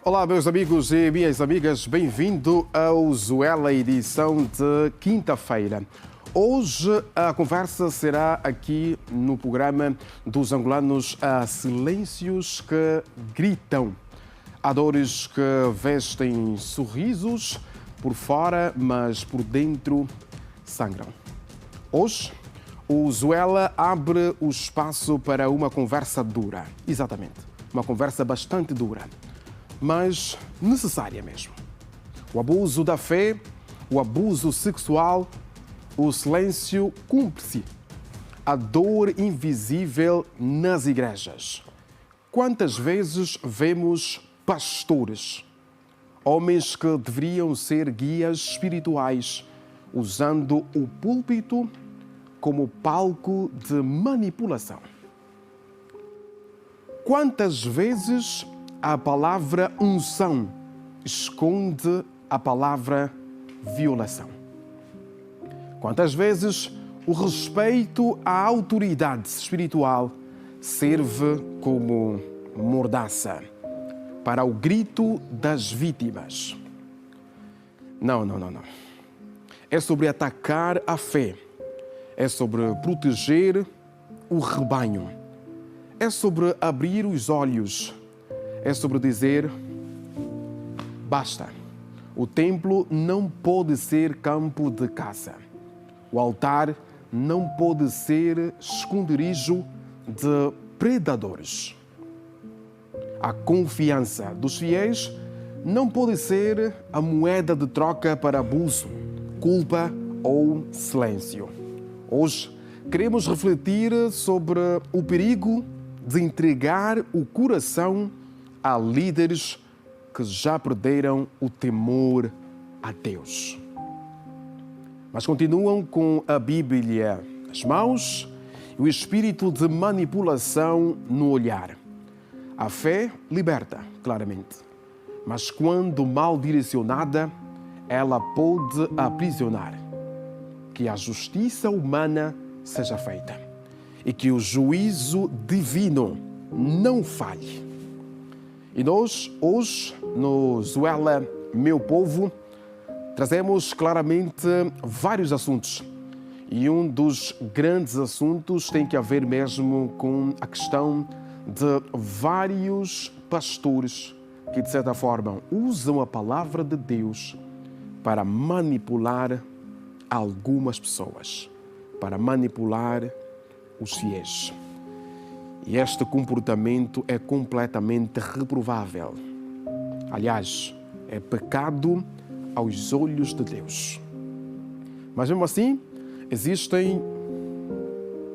Olá, meus amigos e minhas amigas, bem-vindo ao Zuela, edição de quinta-feira. Hoje a conversa será aqui no programa dos angolanos a silêncios que gritam. Há dores que vestem sorrisos por fora, mas por dentro sangram. Hoje, o Zuela abre o espaço para uma conversa dura. Exatamente, uma conversa bastante dura, mas necessária mesmo. O abuso da fé, o abuso sexual, o silêncio cúmplice, a dor invisível nas igrejas. Quantas vezes vemos pastores, homens que deveriam ser guias espirituais, usando o púlpito como palco de manipulação? Quantas vezes a palavra unção esconde a palavra violação? Quantas vezes o respeito à autoridade espiritual serve como mordaça para o grito das vítimas? Não. É sobre atacar a fé, é sobre proteger o rebanho, é sobre abrir os olhos, é sobre dizer: basta. O templo não pode ser campo de caça. O altar não pode ser esconderijo de predadores. A confiança dos fiéis não pode ser a moeda de troca para abuso, culpa ou silêncio. Hoje queremos refletir sobre o perigo de entregar o coração a líderes que já perderam o temor a Deus, mas continuam com a Bíblia nas mãos e o espírito de manipulação no olhar. A fé liberta, claramente, mas quando mal direcionada, ela pode aprisionar. Que a justiça humana seja feita e que o juízo divino não falhe. E nós, hoje, no Zuela, meu povo, trazemos claramente vários assuntos. E um dos grandes assuntos tem que ver mesmo com a questão de vários pastores que, de certa forma, usam a palavra de Deus para manipular algumas pessoas, para manipular os fiéis. E este comportamento é completamente reprovável. Aliás, é pecado aos olhos de Deus. Mas mesmo assim, existem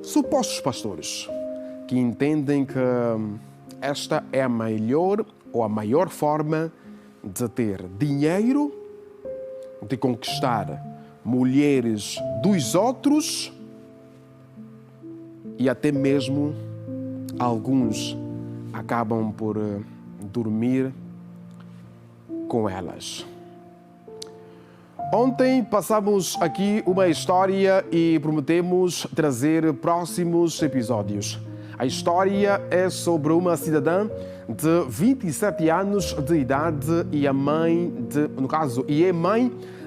supostos pastores que entendem que esta é a melhor ou a maior forma de ter dinheiro, de conquistar mulheres dos outros e até mesmo alguns acabam por dormir com elas. Ontem passamos aqui uma história e prometemos trazer próximos episódios. A história é sobre uma cidadã de 27 anos de idade e é mãe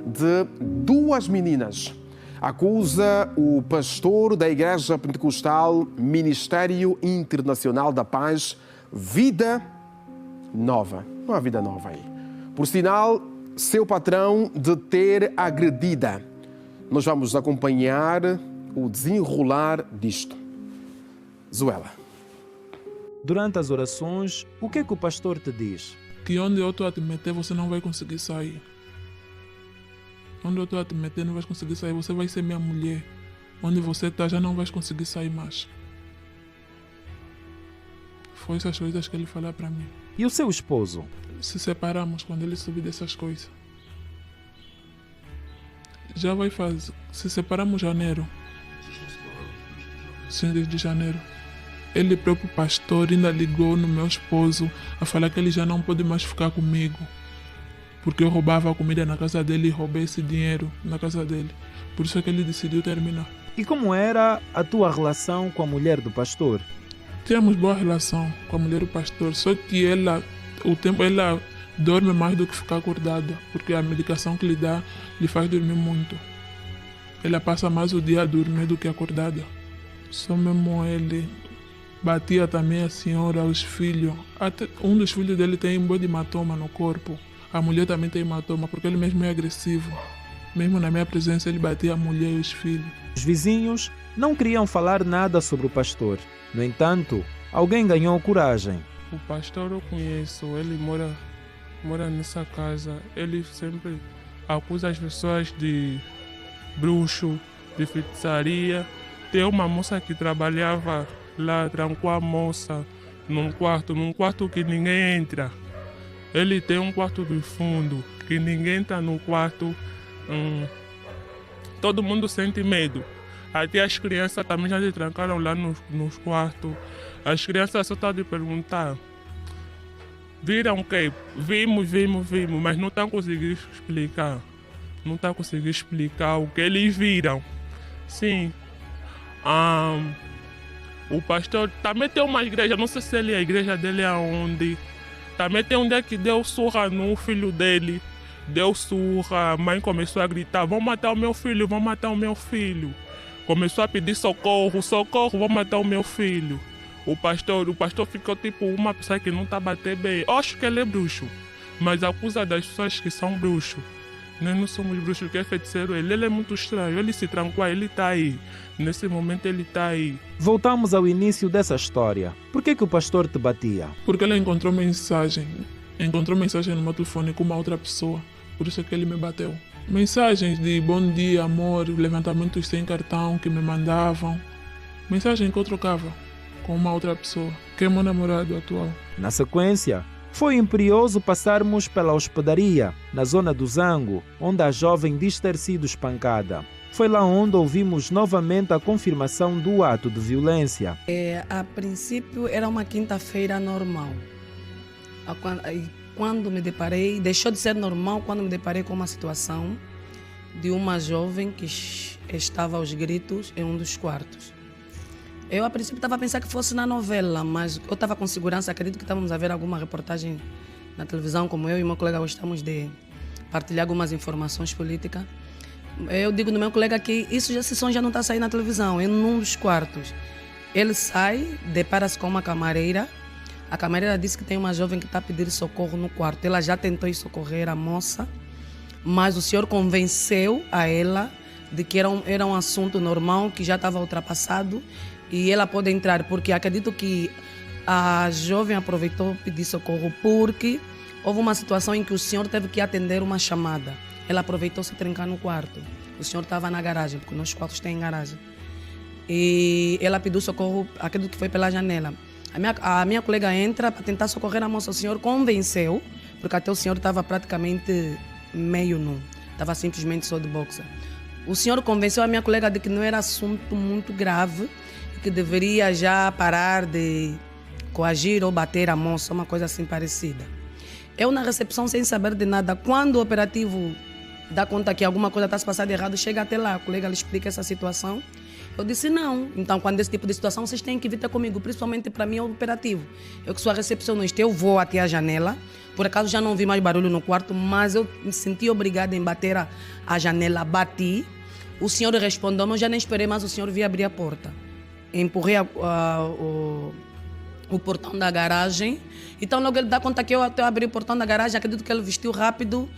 de duas meninas. Acusa o pastor da Igreja Pentecostal Ministério Internacional da Paz, Vida Nova. Não há vida nova aí. Por sinal, seu patrão de ter agredida. Nós vamos acompanhar o desenrolar disto. Zuela. Durante as orações, o que é que o pastor te diz? Que onde eu estou a te meter, você não vai conseguir sair. Onde eu estou a te meter, não vais conseguir sair. Você vai ser minha mulher. Onde você está, já não vais conseguir sair mais. Foi essas coisas que ele falou para mim. E o seu esposo? Se separamos quando ele soube dessas coisas. Já vai fazer. Se separamos em janeiro. Sim, desde janeiro. Ele próprio pastor ainda ligou no meu esposo a falar que ele já não pode mais ficar comigo. Porque eu roubava a comida na casa dele e roubei esse dinheiro na casa dele. Por isso é que ele decidiu terminar. E como era a tua relação com a mulher do pastor? Tínhamos boa relação com a mulher do pastor, só que ela dorme mais do que ficar acordada, porque a medicação que lhe dá lhe faz dormir muito. Ela passa mais o dia a dormir do que acordada. Só mesmo ele batia também a senhora, os filhos. Até um dos filhos dele tem um bom de hematoma no corpo. A mulher também tem hematoma, porque ele mesmo é agressivo. Mesmo na minha presença, ele batia a mulher e os filhos. Os vizinhos não queriam falar nada sobre o pastor. No entanto, alguém ganhou coragem. O pastor eu conheço, ele mora nessa casa. Ele sempre acusa as pessoas de bruxo, de feitiçaria. Tem uma moça que trabalhava lá, trancou a moça num quarto que ninguém entra. Ele tem um quarto do fundo, que ninguém entra no quarto. Todo mundo sente medo. Até as crianças também já se trancaram lá nos quartos. As crianças só estão de perguntar. Viram o quê? Vimos, mas não estão conseguindo explicar. Não estão conseguindo explicar o que eles viram. Sim. O pastor também tem uma igreja, não sei se a igreja dele é aonde. Também tem um dia que deu surra no filho dele. Deu surra, a mãe começou a gritar, vão matar o meu filho, vão matar o meu filho. Começou a pedir socorro, vão matar o meu filho. O pastor ficou tipo uma pessoa que não está a bater bem. Eu acho que ele é bruxo, mas acusa das pessoas que são bruxos. Nós não somos bruxos, que é feiticeiro. Ele é muito estranho, ele se trancou, ele está aí. Nesse momento ele está aí. Voltamos ao início dessa história. Por que o pastor te batia? Porque ele encontrou mensagem no meu telefone com uma outra pessoa. Por isso é que ele me bateu. Mensagens de bom dia, amor, levantamentos sem cartão que me mandavam. Mensagem que eu trocava com uma outra pessoa, que é meu namorado atual. Na sequência, foi imperioso passarmos pela hospedaria, na zona do Zango, onde a jovem diz ter sido espancada. Foi lá onde ouvimos novamente a confirmação do ato de violência. A princípio era uma quinta-feira normal. Quando me deparei, deixou de ser normal quando me deparei com uma situação de uma jovem que estava aos gritos em um dos quartos. Eu, a princípio, estava a pensar que fosse na novela, mas eu estava com segurança, acredito que estávamos a ver alguma reportagem na televisão, como eu e meu colega gostamos de partilhar algumas informações políticas. Eu digo no meu colega que esse som já não está a sair na televisão, é num dos quartos. Ele sai, depara-se com uma camareira. A camareira disse que tem uma jovem que está a pedir socorro no quarto. Ela já tentou socorrer a moça, mas o senhor convenceu a ela de que era um assunto normal, que já estava ultrapassado e ela pode entrar, porque acredito que a jovem aproveitou pedir socorro porque houve uma situação em que o senhor teve que atender uma chamada. Ela aproveitou se trancar no quarto. O senhor estava na garagem, porque nossos quartos têm garagem. E ela pediu socorro, acredito que foi pela janela. A minha colega entra para tentar socorrer a moça. O senhor convenceu, porque até o senhor estava praticamente meio nu. Estava simplesmente só de boxer. O senhor convenceu a minha colega de que não era assunto muito grave, que deveria já parar de coagir ou bater a moça, uma coisa assim parecida. Eu, na recepção, sem saber de nada, quando o operativo dá conta que alguma coisa está se passando errado, chega até lá, a colega lhe explica essa situação. Eu disse não. Então, quando esse tipo de situação, vocês têm que vir ter comigo, principalmente para mim é o operativo. Eu que sou a recepcionista, eu vou até a janela. Por acaso já não vi mais barulho no quarto, mas eu me senti obrigada em bater a janela, bati. O senhor respondeu, mas eu já nem esperei mais o senhor vir abrir a porta. Empurrei o portão da garagem. Então logo ele dá conta que eu até abri o portão da garagem, acredito que ele vestiu rápido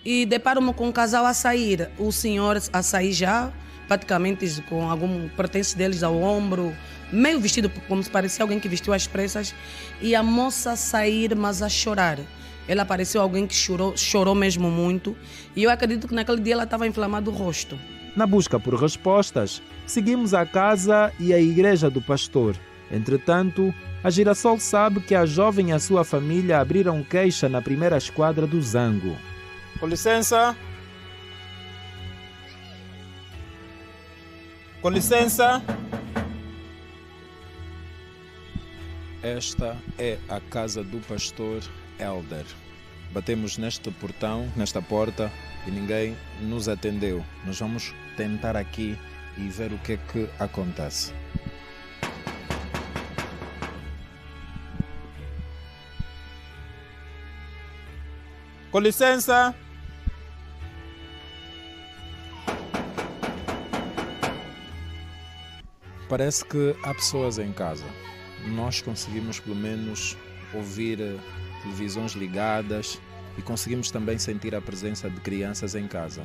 e deparo-me com um casal a sair. O senhor a sair já, praticamente com algum pertence deles ao ombro, meio vestido como se parecia alguém que vestiu às pressas, e a moça a sair, mas a chorar. Ela pareceu alguém que chorou mesmo muito, e eu acredito que naquele dia ela estava inflamado o rosto. Na busca por respostas, seguimos a casa e a igreja do pastor. Entretanto, a Girassol sabe que a jovem e a sua família abriram queixa na primeira esquadra do Zango. Com licença. Com licença. Esta é a casa do pastor Elder. Batemos neste portão, nesta porta, e ninguém nos atendeu. Nós vamos tentar aqui e ver o que é que acontece. Com licença. Parece que há pessoas em casa. Nós conseguimos pelo menos ouvir televisões ligadas e conseguimos também sentir a presença de crianças em casa.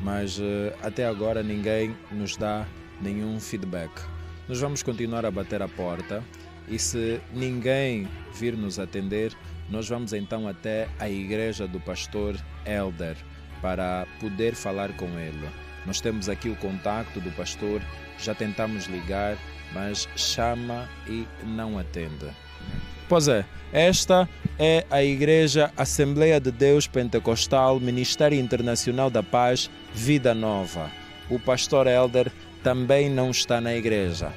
Mas até agora ninguém nos dá nenhum feedback. Nós vamos continuar a bater a porta e se ninguém vir nos atender, nós vamos então até a igreja do pastor Elder para poder falar com ele. Nós temos aqui o contacto do pastor, já tentamos ligar, mas chama e não atende. Pois é, esta é a Igreja Assembleia de Deus Pentecostal, Ministério Internacional da Paz, Vida Nova. O pastor Elder também não está na igreja.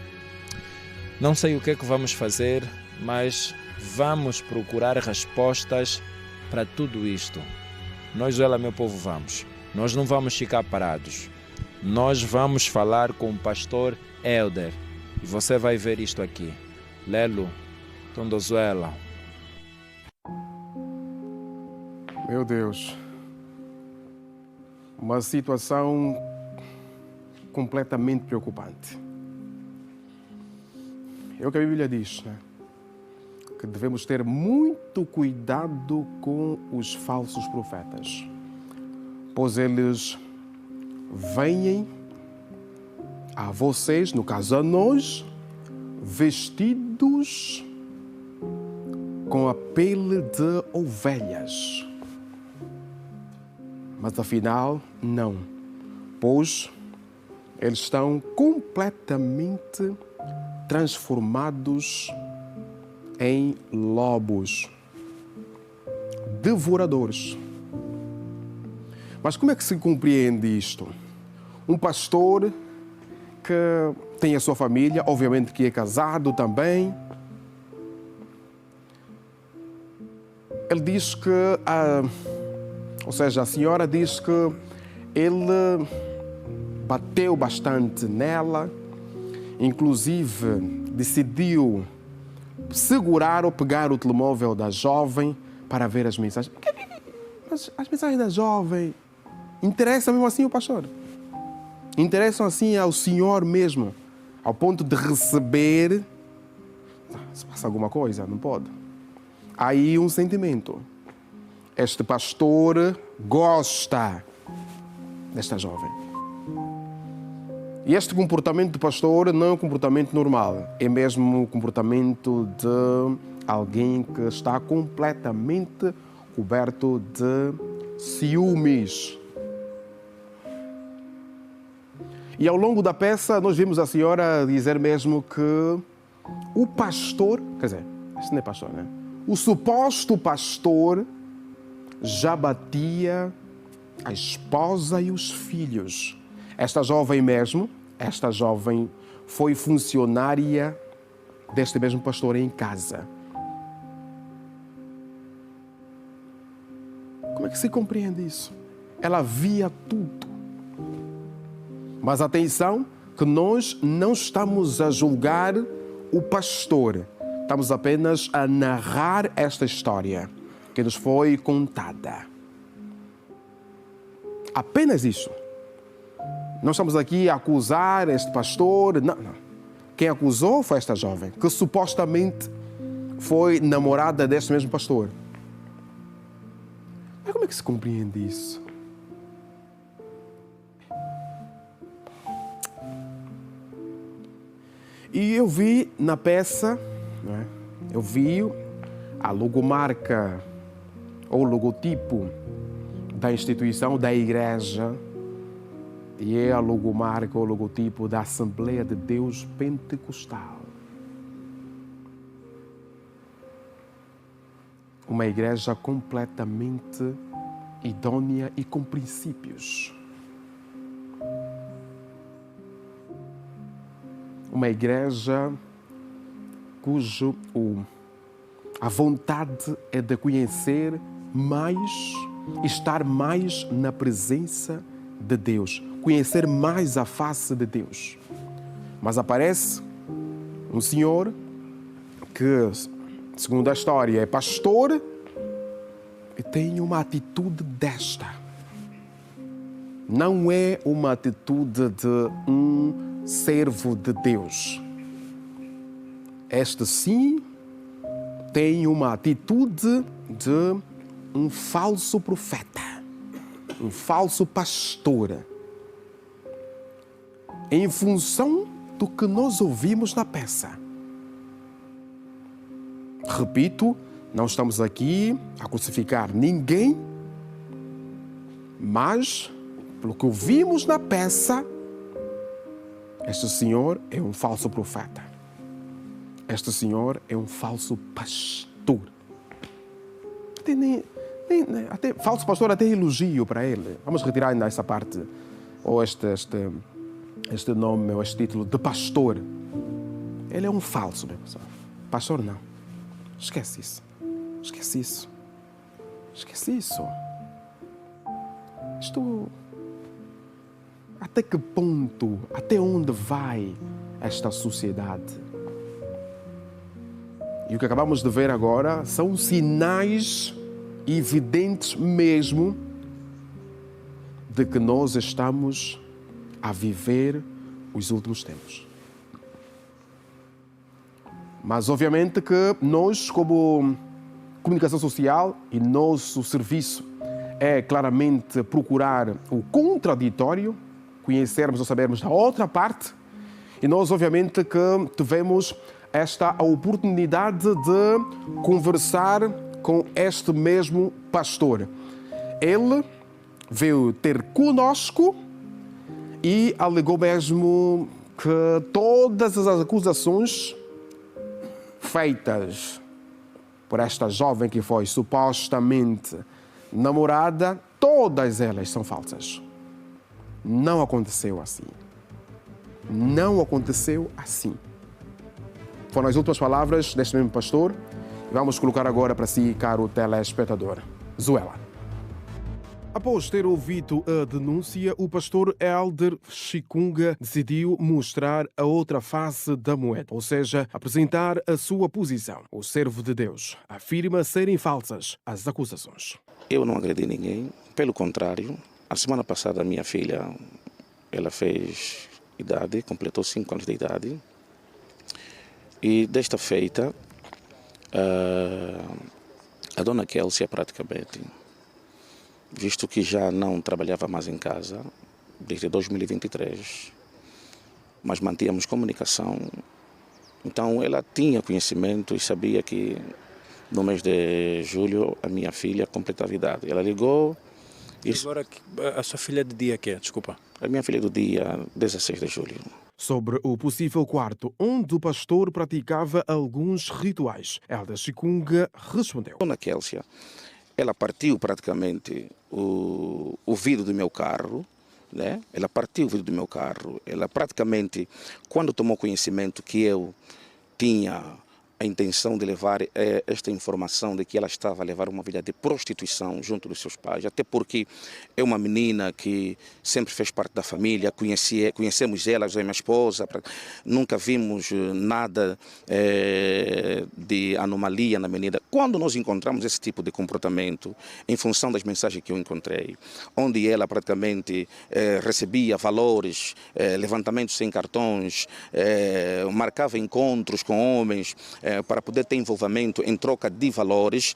Não sei o que é que vamos fazer, mas vamos procurar respostas para tudo isto. Nós, meu povo, vamos. Nós não vamos ficar parados. Nós vamos falar com o pastor Elder. E você vai ver isto aqui. Lelo, Tondozuela. Meu Deus. Uma situação completamente preocupante. É o que a Bíblia diz, né? Que devemos ter muito cuidado com os falsos profetas, pois eles vêm a vocês, no caso a nós, vestidos com a pele de ovelhas. Mas afinal, não, pois eles estão completamente transformados em lobos, devoradores. Mas como é que se compreende isto? Um pastor que tem a sua família, obviamente que é casado também. Ele diz que, a senhora diz que ele bateu bastante nela, inclusive decidiu segurar ou pegar o telemóvel da jovem para ver as mensagens. Mas as mensagens da jovem interessam mesmo assim o pastor? Interessam assim ao senhor mesmo, ao ponto de receber? Se passa alguma coisa, não pode. Há aí um sentimento. Este pastor gosta desta jovem. E este comportamento do pastor não é um comportamento normal. É mesmo o comportamento de alguém que está completamente coberto de ciúmes. E ao longo da peça nós vimos a senhora dizer mesmo que o pastor, quer dizer, este não é pastor, né? O suposto pastor já batia a esposa e os filhos. Esta jovem foi funcionária deste mesmo pastor em casa. Como é que se compreende isso? Ela via tudo. Mas atenção, que nós não estamos a julgar o pastor. Estamos apenas a narrar esta história que nos foi contada. Apenas isso. Não estamos aqui a acusar este pastor. Não. Quem acusou foi esta jovem, que supostamente foi namorada deste mesmo pastor. Mas como é que se compreende isso? E eu vi na peça, né, eu vi a logomarca ou logotipo da instituição, da igreja, e é a logomarca ou logotipo da Assembleia de Deus Pentecostal. Uma igreja completamente idônea e com princípios. Uma igreja cujo a vontade é de conhecer mais, estar mais na presença de Deus, conhecer mais a face de Deus. Mas aparece um senhor que, segundo a história, é pastor e que tem uma atitude desta. Não é uma atitude de um servo de Deus. Este sim tem uma atitude de um falso profeta, um falso pastor. Em função do que nós ouvimos na peça. Repito, não estamos aqui a crucificar ninguém, mas, pelo que ouvimos na peça, este senhor é um falso profeta. Este senhor é um falso pastor. Até falso pastor, até elogio para ele. Vamos retirar ainda essa parte, ou este nome, ou este título de pastor. Ele é um falso, meu pessoal. Pastor não. Esquece isso. Esquece isso. Esquece isso. Isto... Até que ponto, até onde vai esta sociedade? E o que acabamos de ver agora são sinais evidentes mesmo de que nós estamos a viver os últimos tempos. Mas obviamente que nós, como comunicação social, e nosso serviço é claramente procurar o contraditório, conhecermos ou sabermos da outra parte, e nós obviamente que tivemos esta oportunidade de conversar com este mesmo pastor. Ele veio ter conosco e alegou mesmo que todas as acusações feitas por esta jovem que foi supostamente namorada, todas elas são falsas. Não aconteceu assim. Não aconteceu assim. Foram as últimas palavras deste mesmo pastor. E vamos colocar agora para si, caro telespectador. Zuela. Após ter ouvido a denúncia, o pastor Elder Chicunga decidiu mostrar a outra face da moeda, ou seja, apresentar a sua posição. O servo de Deus afirma serem falsas as acusações. Eu não agredi ninguém, pelo contrário. A semana passada a minha filha, ela fez idade, completou 5 anos de idade. E desta feita, a dona Kélcia praticamente, visto que já não trabalhava mais em casa desde 2023, mas mantínhamos comunicação, então ela tinha conhecimento e sabia que no mês de julho a minha filha completava idade. Ela ligou. E agora a sua filha de dia que é? Desculpa. A minha filha do dia 16 de julho. Sobre o possível quarto onde o pastor praticava alguns rituais, Elder Chicunga respondeu. Dona Kélcia, ela partiu praticamente o vidro do meu carro, né? Ela partiu o vidro do meu carro. Ela praticamente, quando tomou conhecimento que eu tinha a intenção de levar esta informação de que ela estava a levar uma vida de prostituição junto dos seus pais, até porque é uma menina que sempre fez parte da família, conhecemos ela, eu e minha esposa, nunca vimos nada de anomalia na menina. Quando nós encontramos esse tipo de comportamento, em função das mensagens que eu encontrei, onde ela praticamente recebia valores, levantamentos sem cartões, marcava encontros com homens, para poder ter envolvimento em troca de valores,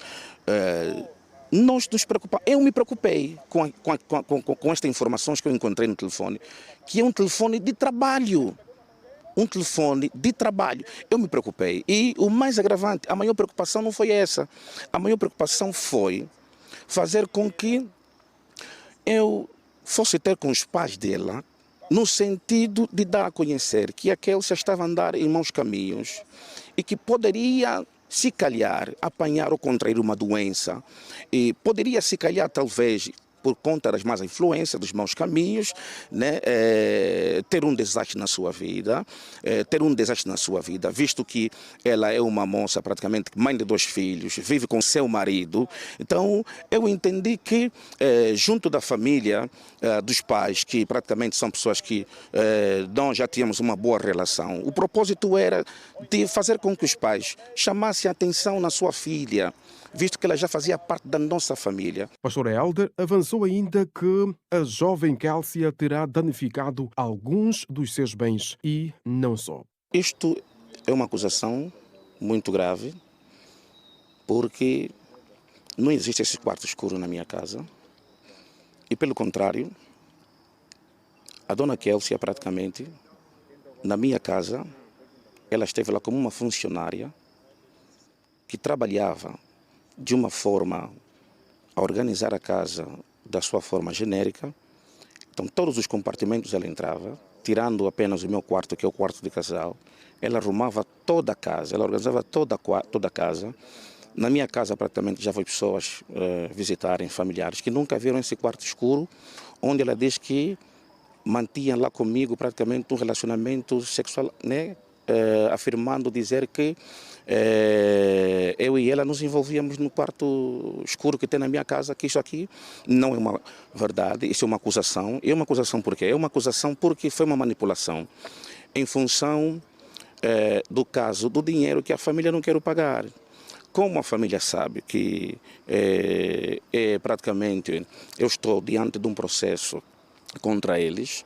nós nos preocupamos. Eu me preocupei com estas informações que eu encontrei no telefone, que é um telefone de trabalho. Um telefone de trabalho. Eu me preocupei. E o mais agravante, a maior preocupação não foi essa. A maior preocupação foi fazer com que eu fosse ter com os pais dela, no sentido de dar a conhecer que aquele já estava a andar em maus caminhos e que poderia, se calhar, apanhar ou contrair uma doença, e poderia, se calhar, talvez, por conta das más influências, dos maus caminhos, né? Ter um desastre na sua vida, visto que ela é uma moça praticamente mãe de 2 filhos, vive com seu marido. Então eu entendi que junto da família, dos pais, que praticamente são pessoas que nós já tínhamos uma boa relação, o propósito era de fazer com que os pais chamassem a atenção na sua filha, visto que ela já fazia parte da nossa família. Pastor Helder avançou ainda que a jovem Kélcia terá danificado alguns dos seus bens e não só. Isto é uma acusação muito grave, porque não existe esse quarto escuro na minha casa. E pelo contrário, a dona Kélcia praticamente, na minha casa, ela esteve lá como uma funcionária que trabalhava de uma forma a organizar a casa da sua forma genérica. Então todos os compartimentos ela entrava, tirando apenas o meu quarto, que é o quarto de casal. Ela arrumava toda a casa, ela organizava toda a casa. Na minha casa praticamente já foi pessoas visitarem, familiares, que nunca viram esse quarto escuro, onde ela diz que mantinha lá comigo praticamente um relacionamento sexual, né? Afirmando dizer que eu e ela nos envolvíamos no quarto escuro que tem na minha casa, que isso aqui não é uma verdade, isso é uma acusação. É uma acusação por quê? É uma acusação porque foi uma manipulação em função do caso do dinheiro que a família não quer pagar. Como a família sabe que praticamente eu estou diante de um processo contra eles,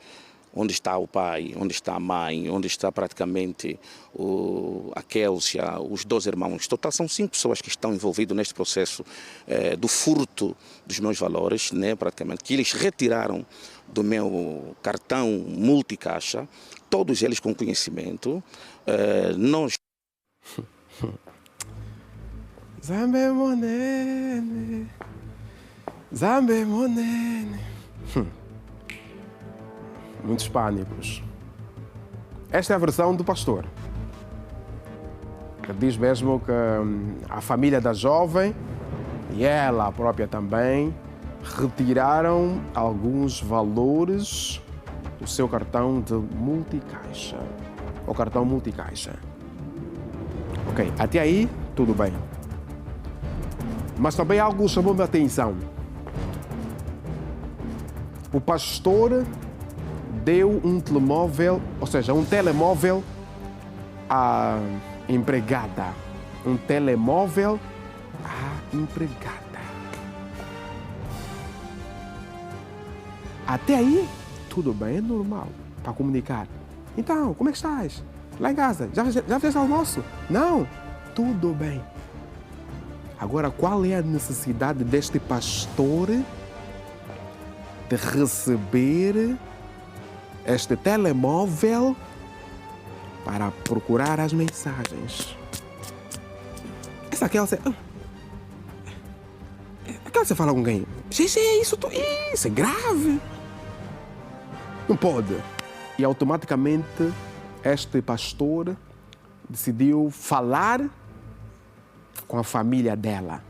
onde está o pai, onde está a mãe, onde está praticamente a Kélcia, os 2 irmãos. Total, são 5 pessoas que estão envolvidas neste processo do furto dos meus valores, né, praticamente, que eles retiraram do meu cartão multicaixa, todos eles com conhecimento. Nós... Zambe monene, Zambe monene. Muitos pânicos. Esta é a versão do pastor, que diz mesmo que a família da jovem e ela própria também retiraram alguns valores do seu cartão de multicaixa. O cartão multicaixa. Ok, até aí tudo bem. Mas também algo chamou minha atenção. O pastor deu um telemóvel, ou seja, um telemóvel à empregada. Um telemóvel à empregada. Até aí, tudo bem, é normal, para comunicar. Então, como é que estás? Lá em casa, já fez almoço? Não, tudo bem. Agora, qual é a necessidade deste pastor de receber este telemóvel para procurar as mensagens? Essa Kélcia... A Kélcia fala com alguém. Isso é grave. Não pode. E automaticamente este pastor decidiu falar com a família dela.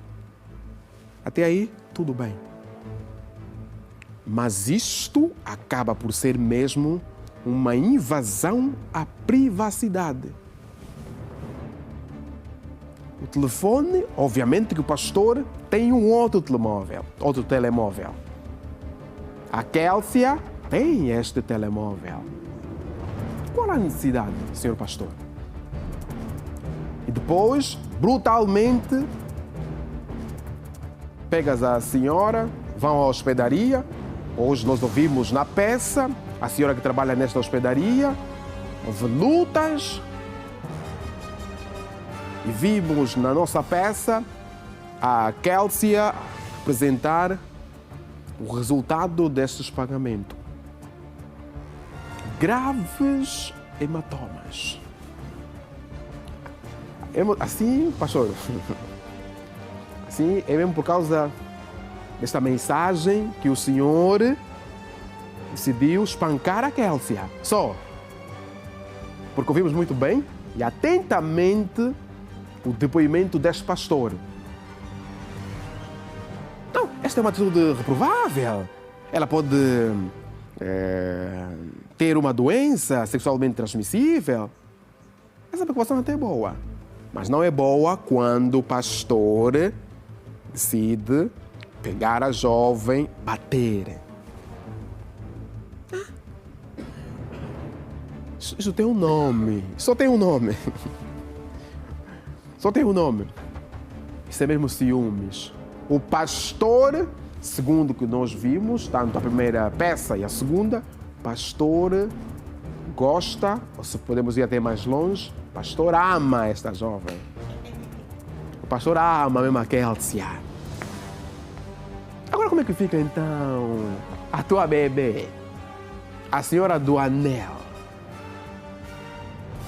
Até aí, tudo bem. Mas isto acaba por ser mesmo uma invasão à privacidade. O telefone, obviamente que o pastor tem um outro telemóvel. A Kélcia tem este telemóvel. Qual a necessidade, senhor pastor? E depois, brutalmente, pegas a senhora, vão à hospedaria. Hoje nós ouvimos na peça a senhora que trabalha nesta hospedaria, houve lutas. E vimos na nossa peça a Kélcia apresentar o resultado destes pagamentos. Graves hematomas. Assim, pastor, assim é mesmo por causa desta mensagem que o senhor decidiu espancar a Kélcia. Só. Porque ouvimos muito bem e atentamente o depoimento deste pastor. Não, esta é uma atitude reprovável. Ela pode ter uma doença sexualmente transmissível. Essa preocupação até é boa, mas não é boa quando o pastor decide pegar a jovem, bater. Isso tem um nome. Só tem um nome. Só tem um nome. Isso é mesmo ciúmes. O pastor, segundo o que nós vimos, tanto a primeira peça e a segunda, o pastor gosta, ou se podemos ir até mais longe, o pastor ama esta jovem. O pastor ama mesmo a Kélcia. Agora como é que fica então a tua bebê, a senhora do anel,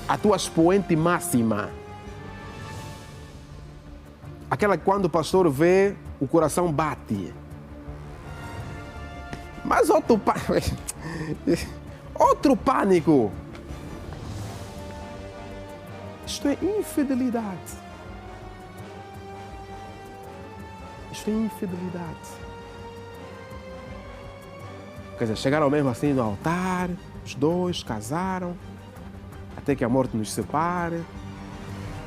a tua expoente máxima, aquela que quando o pastor vê, o coração bate. Mas outro pânico. Isto é infidelidade. Isto é infidelidade. Quer dizer, chegaram mesmo assim no altar, os dois casaram, até que a morte nos separe,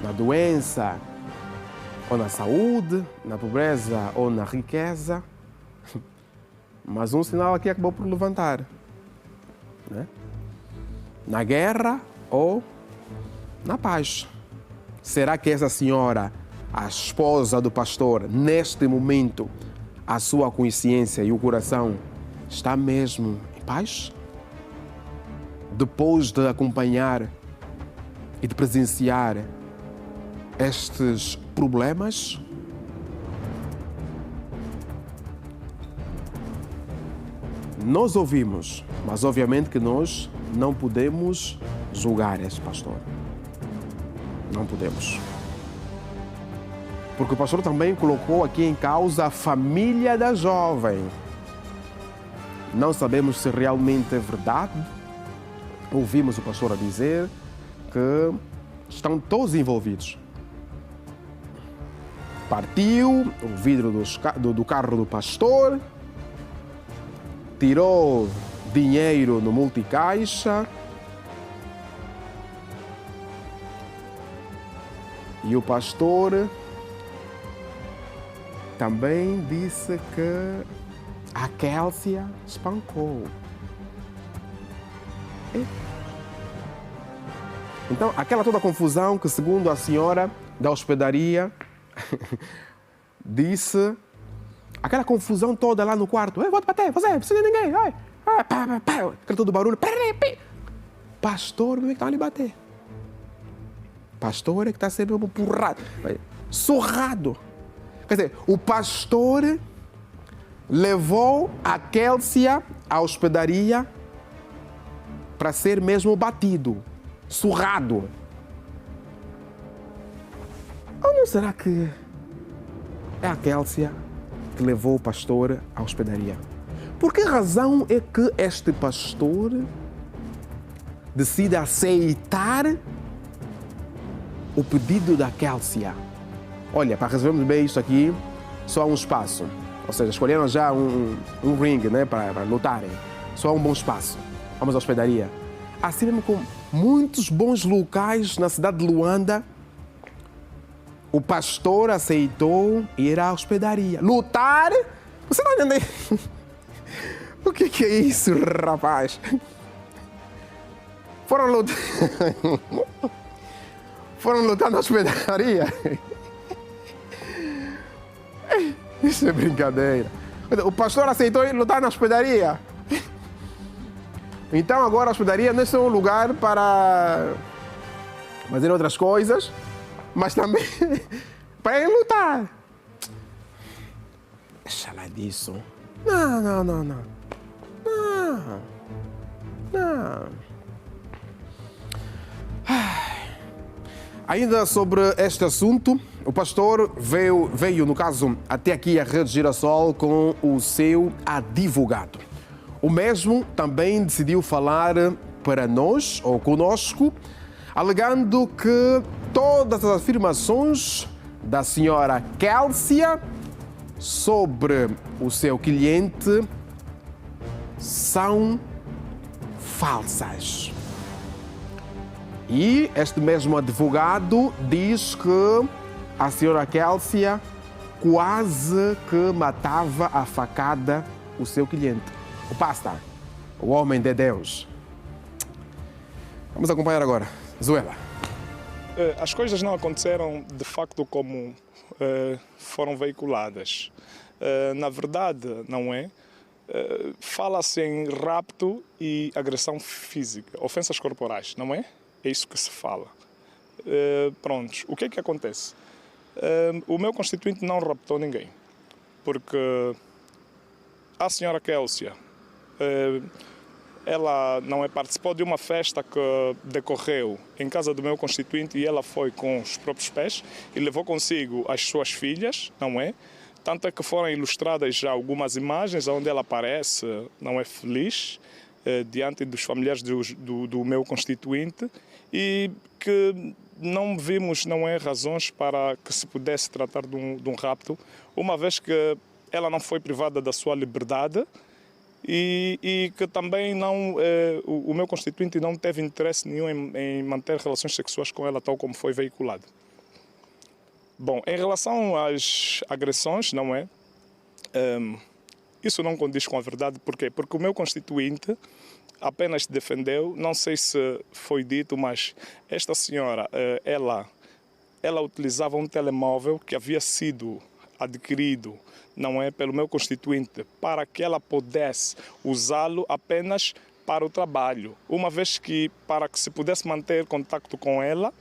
na doença ou na saúde, na pobreza ou na riqueza. Mas um sinal aqui acabou por levantar. Né? Na guerra ou na paz. Será que essa senhora, a esposa do pastor, neste momento, a sua consciência e o coração está mesmo em paz? Depois de acompanhar e de presenciar estes problemas? Nós ouvimos, mas obviamente que nós não podemos julgar esse pastor. Não podemos. Porque o pastor também colocou aqui em causa a família da jovem. Não sabemos se realmente é verdade. Ouvimos o pastor a dizer que estão todos envolvidos. Partiu o vidro do carro do pastor, tirou dinheiro no multicaixa e o pastor também disse que a Kélcia espancou. Então, aquela toda confusão que, segundo a senhora da hospedaria, disse, aquela confusão toda lá no quarto, vou te bater, você, não precisa de ninguém, aquele todo barulho, pastor, como é que está ali bater? Pastor é que está sempre empurrado, surrado. Quer dizer, o pastor levou a Kélcia à hospedaria para ser mesmo batido, surrado. Ou não será que é a Kélcia que levou o pastor à hospedaria? Por que razão é que este pastor decide aceitar o pedido da Kélcia? Olha, para resolvermos bem isto aqui, só há um espaço. Ou seja, escolheram já um ringue, né, para lutarem. Só há um bom espaço. Vamos à hospedaria. Assim mesmo com muitos bons locais na cidade de Luanda, o pastor aceitou ir à hospedaria. Lutar? Você não entende? O que é isso, rapaz? Foram lutar na hospedaria? Isso é brincadeira. O pastor aceitou ir lutar na hospedaria? Então agora a hospedaria não é só um lugar para fazer outras coisas, mas também para ir lutar. Deixa lá disso. Não. Ainda sobre este assunto, o pastor veio, no caso, até aqui a Rede Girassol com o seu advogado. O mesmo também decidiu falar para nós, ou conosco, alegando que todas as afirmações da senhora Kélcia sobre o seu cliente são falsas. E este mesmo advogado diz que a senhora Kélcia quase que matava a facada o seu cliente, o pastor, o homem de Deus. Vamos acompanhar agora. Zuela. As coisas não aconteceram de facto como foram veiculadas. Na verdade, não é? Fala-se em rapto e agressão física, ofensas corporais, não é? É isso que se fala. Prontos, o que é que acontece? O meu constituinte não raptou ninguém, porque a senhora Kélcia, ela não é, participou de uma festa que decorreu em casa do meu constituinte e ela foi com os próprios pés e levou consigo as suas filhas, não é? Tanto é que foram ilustradas já algumas imagens onde ela aparece, não é, feliz, diante dos familiares do meu constituinte, e que não vimos, não é, razões para que se pudesse tratar de um rapto, uma vez que ela não foi privada da sua liberdade e que também não, o meu constituinte não teve interesse nenhum em manter relações sexuais com ela, tal como foi veiculado. Bom, em relação às agressões, não é? Isso não condiz com a verdade. Por quê? Porque o meu constituinte apenas defendeu, não sei se foi dito, mas esta senhora, ela utilizava um telemóvel que havia sido adquirido, não é, pelo meu constituinte, para que ela pudesse usá-lo apenas para o trabalho. Uma vez que, para que se pudesse manter contato com ela,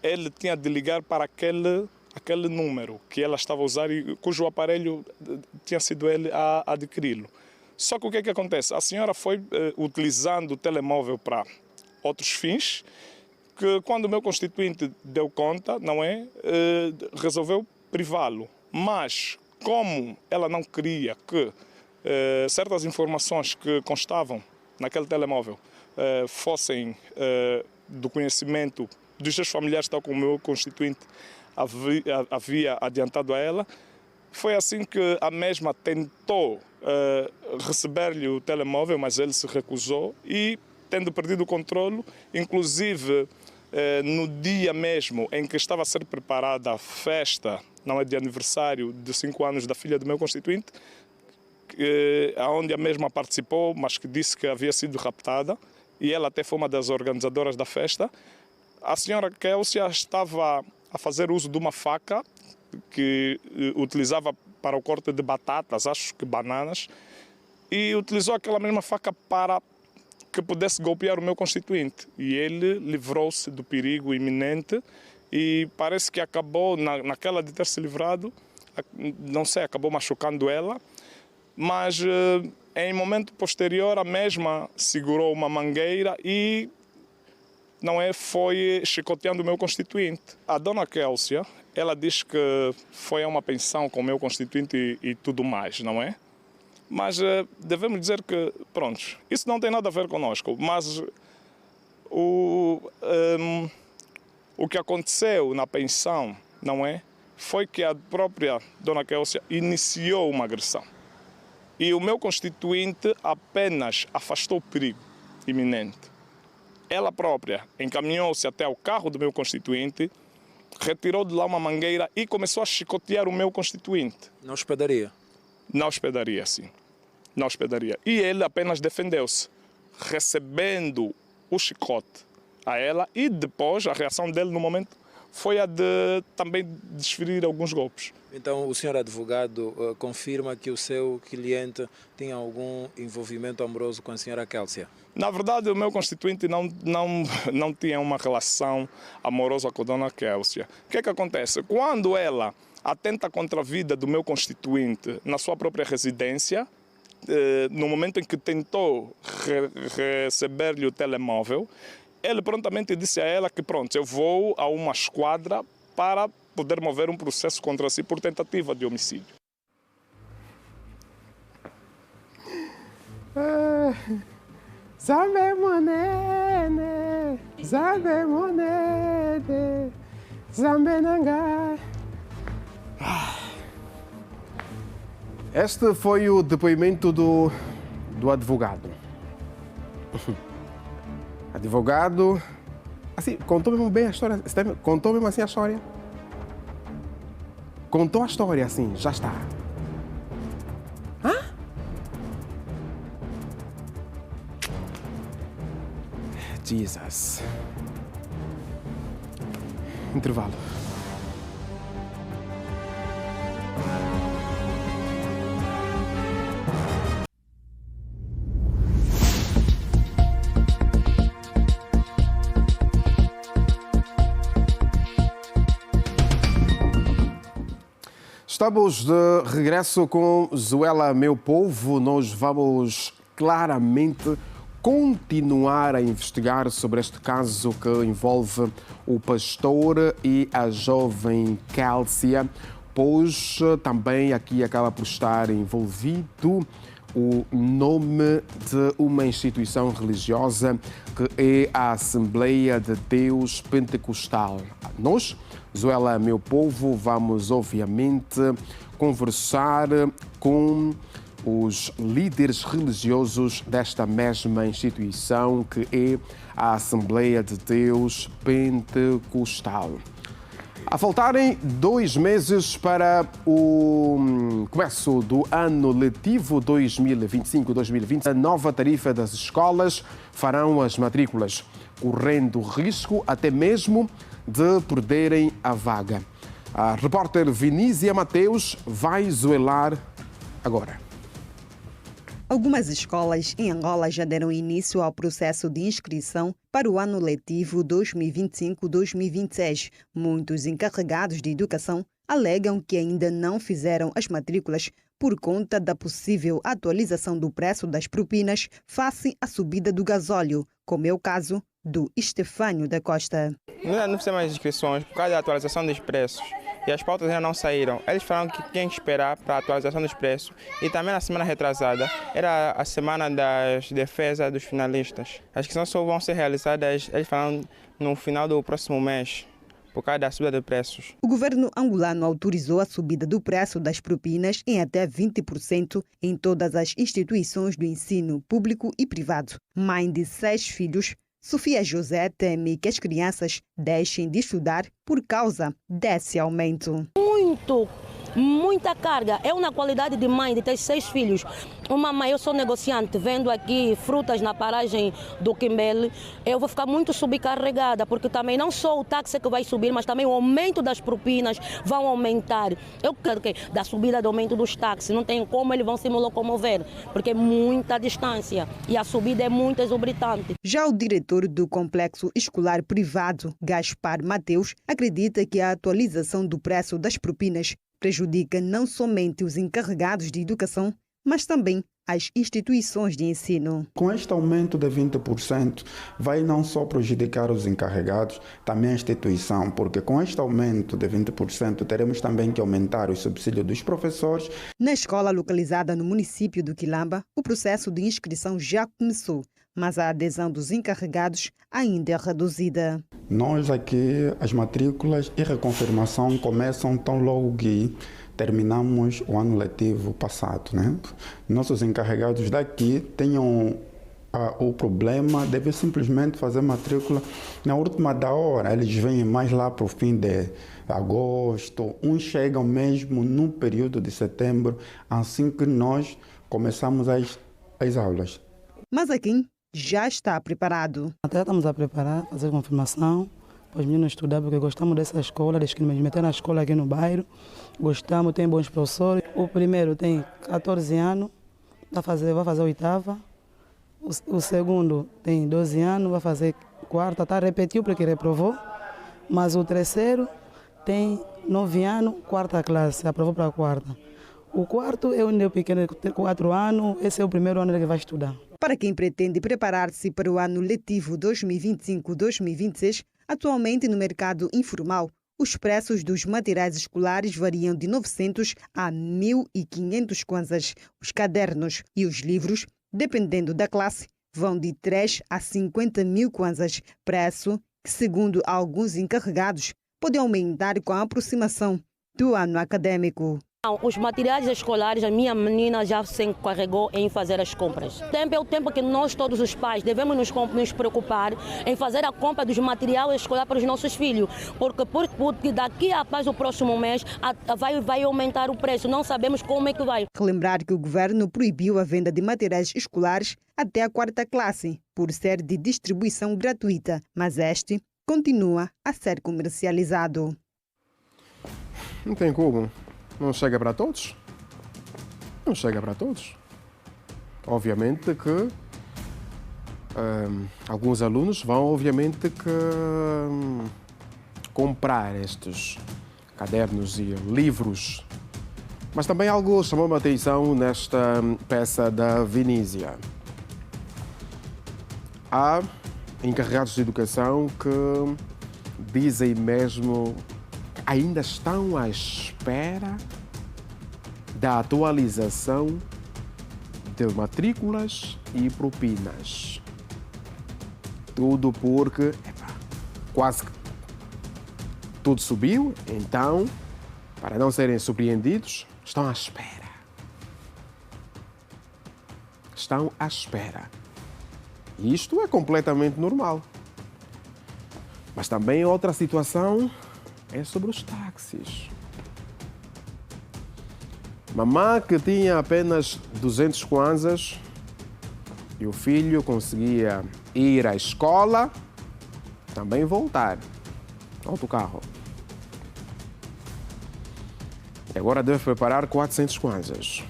ele tinha de ligar para aquele número que ela estava a usar e cujo aparelho tinha sido ele a adquiri-lo. Só que o que é que acontece? A senhora foi utilizando o telemóvel para outros fins, que quando o meu constituinte deu conta, não é, resolveu privá-lo. Mas, como ela não queria que certas informações que constavam naquele telemóvel fossem do conhecimento dos seus familiares, tal como o meu constituinte havia adiantado a ela, foi assim que a mesma tentou receber-lhe o telemóvel, mas ele se recusou e, tendo perdido o controle, inclusive no dia mesmo em que estava a ser preparada a festa, não é, de aniversário de 5 anos da filha do meu constituinte, onde a mesma participou, mas que disse que havia sido raptada, e ela até foi uma das organizadoras da festa, a senhora Kélcia estava a fazer uso de uma faca que utilizava para o corte de batatas, acho que bananas, e utilizou aquela mesma faca para que pudesse golpear o meu constituinte. E ele livrou-se do perigo iminente e parece que acabou, naquela de ter se livrado, não sei, acabou machucando ela, mas em momento posterior a mesma segurou uma mangueira e não é, foi chicoteando o meu constituinte. A dona Kélcia, ela diz que foi a uma pensão com o meu constituinte e tudo mais, não é? Mas devemos dizer que, pronto, isso não tem nada a ver conosco, mas o que aconteceu na pensão, não é? Foi que a própria dona Kélcia iniciou uma agressão. E o meu constituinte apenas afastou o perigo iminente. Ela própria encaminhou-se até o carro do meu constituinte, retirou de lá uma mangueira e começou a chicotear o meu constituinte. Na hospedaria? Na hospedaria, sim. Na hospedaria. E ele apenas defendeu-se, recebendo o chicote a ela, e depois a reação dele no momento foi a de também desferir alguns golpes. Então o senhor advogado confirma que o seu cliente tinha algum envolvimento amoroso com a senhora Kélcia? Na verdade, o meu constituinte não tinha uma relação amorosa com a dona Kélcia. O que é que acontece? Quando ela atenta contra a vida do meu constituinte na sua própria residência, no momento em que tentou receber-lhe o telemóvel, ele prontamente disse a ela que pronto, eu vou a uma esquadra para poder mover um processo contra si por tentativa de homicídio. Zambe monene, zambe monene, zambe nanga. Este foi o depoimento do advogado. Advogado, assim, contou mesmo bem a história. Contou mesmo assim a história. Contou a história assim, já está. Hã? Jesus. Intervalo. Estamos de regresso com Zuela Meu Povo. Nós vamos claramente continuar a investigar sobre este caso que envolve o pastor e a jovem Kélcia, pois também aqui acaba por estar envolvido o nome de uma instituição religiosa que é a Assembleia de Deus Pentecostal. Nós, Zuela Meu Povo, vamos obviamente conversar com os líderes religiosos desta mesma instituição que é a Assembleia de Deus Pentecostal. A faltarem 2 meses para o começo do ano letivo 2025-2026, a nova tarifa das escolas farão as matrículas, correndo risco até mesmo de perderem a vaga. A repórter Vinícia Mateus vai zoelar agora. Algumas escolas em Angola já deram início ao processo de inscrição para o ano letivo 2025-2026. Muitos encarregados de educação alegam que ainda não fizeram as matrículas por conta da possível atualização do preço das propinas face à subida do gasóleo, como é o caso do Estefânio da Costa. Não fizemos as inscrições por causa da atualização dos preços. E as pautas ainda não saíram. Eles falaram que tinham que esperar para a atualização dos preços. E também na semana retrasada, era a semana das defesas dos finalistas. As inscrições só vão ser realizadas, eles falaram, no final do próximo mês, por causa da subida de preços. O governo angolano autorizou a subida do preço das propinas em até 20% em todas as instituições do ensino público e privado. Mãe de 6 filhos, Sofia José teme que as crianças deixem de estudar por causa desse aumento. Muita carga. Eu, na qualidade de mãe de ter 6 filhos, uma mãe, eu sou negociante, vendo aqui frutas na paragem do Quimbele, eu vou ficar muito subcarregada, porque também não só o táxi que vai subir, mas também o aumento das propinas vão aumentar. Eu quero que da subida do aumento dos táxis, não tem como eles vão se locomover, porque é muita distância e a subida é muito exorbitante. Já o diretor do complexo escolar privado, Gaspar Mateus, acredita que a atualização do preço das propinas prejudica não somente os encarregados de educação, mas também as instituições de ensino. Com este aumento de 20%, vai não só prejudicar os encarregados, também a instituição, porque com este aumento de 20%, teremos também que aumentar o subsídio dos professores. Na escola localizada no município do Quilamba, o processo de inscrição já começou, mas a adesão dos encarregados ainda é reduzida. Nós aqui, as matrículas e reconfirmação começam tão logo que terminamos o ano letivo passado, né? Nossos encarregados daqui tenham o problema, devem simplesmente fazer matrícula na última da hora. Eles vêm mais lá para o fim de agosto, uns chegam mesmo no período de setembro, assim que nós começamos as aulas. Mas aqui já está preparado. Até estamos a preparar, fazer confirmação, para os meninos estudar, porque gostamos dessa escola, de nos meter na escola aqui no bairro. Gostamos, tem bons professores. O primeiro tem 14 anos, vai fazer a 8ª. O segundo tem 12 anos, vai fazer 4ª, repetiu porque reprovou. Mas o terceiro tem 9 anos, 4ª classe, aprovou para a 4ª. O quarto é o pequeno, tem 4 anos, esse é o primeiro ano que vai estudar. Para quem pretende preparar-se para o ano letivo 2025-2026, atualmente no mercado informal, os preços dos materiais escolares variam de 900 a 1.500 kwanzas. Os cadernos e os livros, dependendo da classe, vão de 3 a 50 mil kwanzas, preço que, segundo alguns encarregados, pode aumentar com a aproximação do ano acadêmico. Os materiais escolares, a minha menina já se encarregou em fazer as compras. O tempo é o tempo que nós, todos os pais, devemos nos preocupar em fazer a compra dos materiais escolares para os nossos filhos, porque daqui a o próximo mês vai aumentar o preço, não sabemos como é que vai. Relembrar que o governo proibiu a venda de materiais escolares até a 4ª classe, por ser de distribuição gratuita, mas este continua a ser comercializado. Não tem como. Não chega para todos. Não chega para todos. Obviamente que alguns alunos vão, obviamente, comprar estes cadernos e livros. Mas também algo chamou a atenção nesta peça da Vinísia. Há encarregados de educação que dizem mesmo ainda estão à espera da atualização de matrículas e propinas. Tudo porque quase que tudo subiu, então, para não serem surpreendidos, estão à espera. Estão à espera. E isto é completamente normal. Mas também outra situação é sobre os táxis. Mamã que tinha apenas 200 kwanzas e o filho conseguia ir à escola, também voltar. Autocarro. E agora deve preparar 400 kwanzas.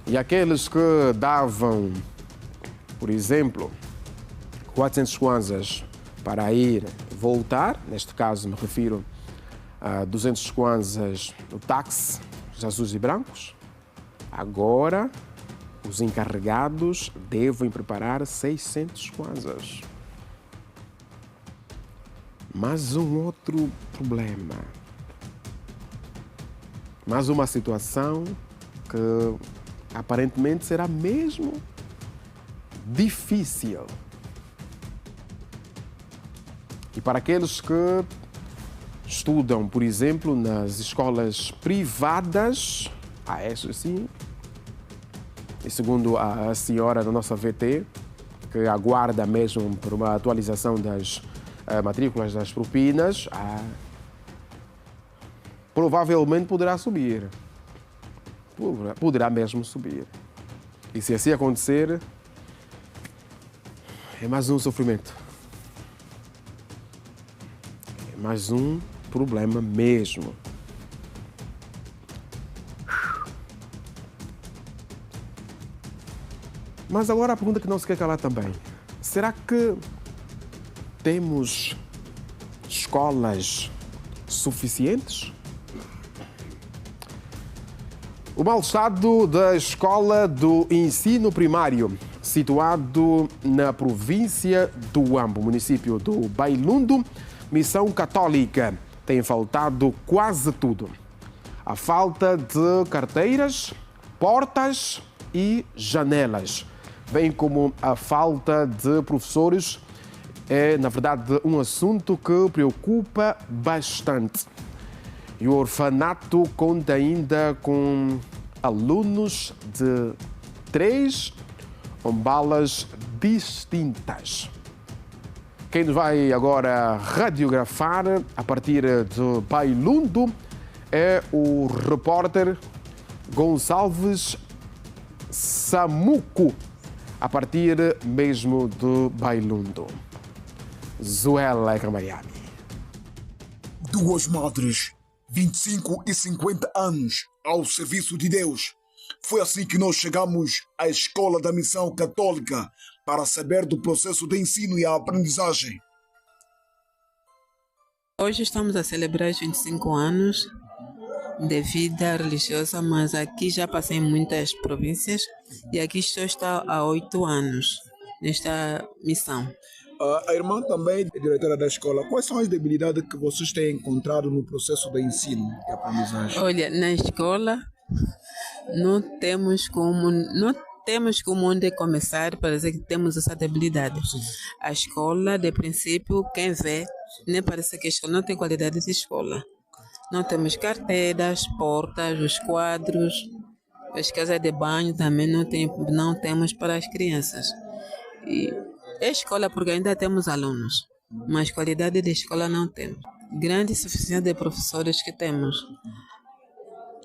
E aqueles que davam, por exemplo, 400 kwanzas para ir e voltar, neste caso me refiro a 200 kwanzas no táxi, os azuis e brancos, agora os encarregados devem preparar 600 kwanzas. Mais um outro problema. Mais uma situação que aparentemente será mesmo difícil. E para aqueles que estudam, por exemplo, nas escolas privadas, essas sim, e segundo a senhora da nossa VT, que aguarda mesmo por uma atualização das matrículas das propinas, provavelmente poderá subir. Poderá mesmo subir. E se assim acontecer, é mais um sofrimento. É mais um problema mesmo. Mas agora a pergunta que não se quer calar também. Será que temos escolas suficientes? O mau estado da escola do ensino primário, situado na província do Ambo, município do Bailundo, Missão Católica, tem faltado quase tudo. A falta de carteiras, portas e janelas, bem como a falta de professores, é, na verdade, um assunto que preocupa bastante. E o orfanato conta ainda com alunos de 3 ombalas distintas. Quem nos vai agora radiografar a partir de Bailundo é o repórter Gonçalves Samuco, a partir mesmo de Bailundo. Zuela Camariani. Duas madres, 25 e 50 anos, ao serviço de Deus. Foi assim que nós chegamos à Escola da Missão Católica para saber do processo de ensino e aprendizagem. Hoje estamos a celebrar os 25 anos de vida religiosa, mas aqui já passei em muitas províncias e aqui estou há 8 anos nesta missão. A irmã também é diretora da escola. Quais são as debilidades que vocês têm encontrado no processo de ensino e aprendizagem? Olha, na escola não temos como onde começar para dizer que temos essa debilidade. Sim. A escola, de princípio, quem vê, nem parece que a escola não tem qualidade de escola. Não temos carteiras, portas, os quadros, as casas de banho também não temos para as crianças. E a escola, porque ainda temos alunos, mas qualidade de escola não temos. Grande suficiência de professores que temos.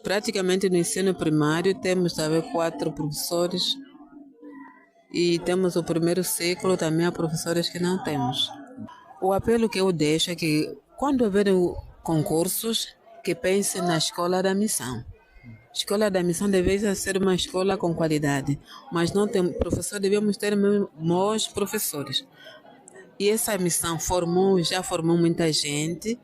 Praticamente no ensino primário temos também 4 professores e temos o primeiro ciclo também há professores que não temos. O apelo que eu deixo é que quando houver concursos, que pensem na escola da missão. A escola da missão deveria ser uma escola com qualidade, mas não tem professor, devemos ter bons professores. E essa missão já formou muita gente.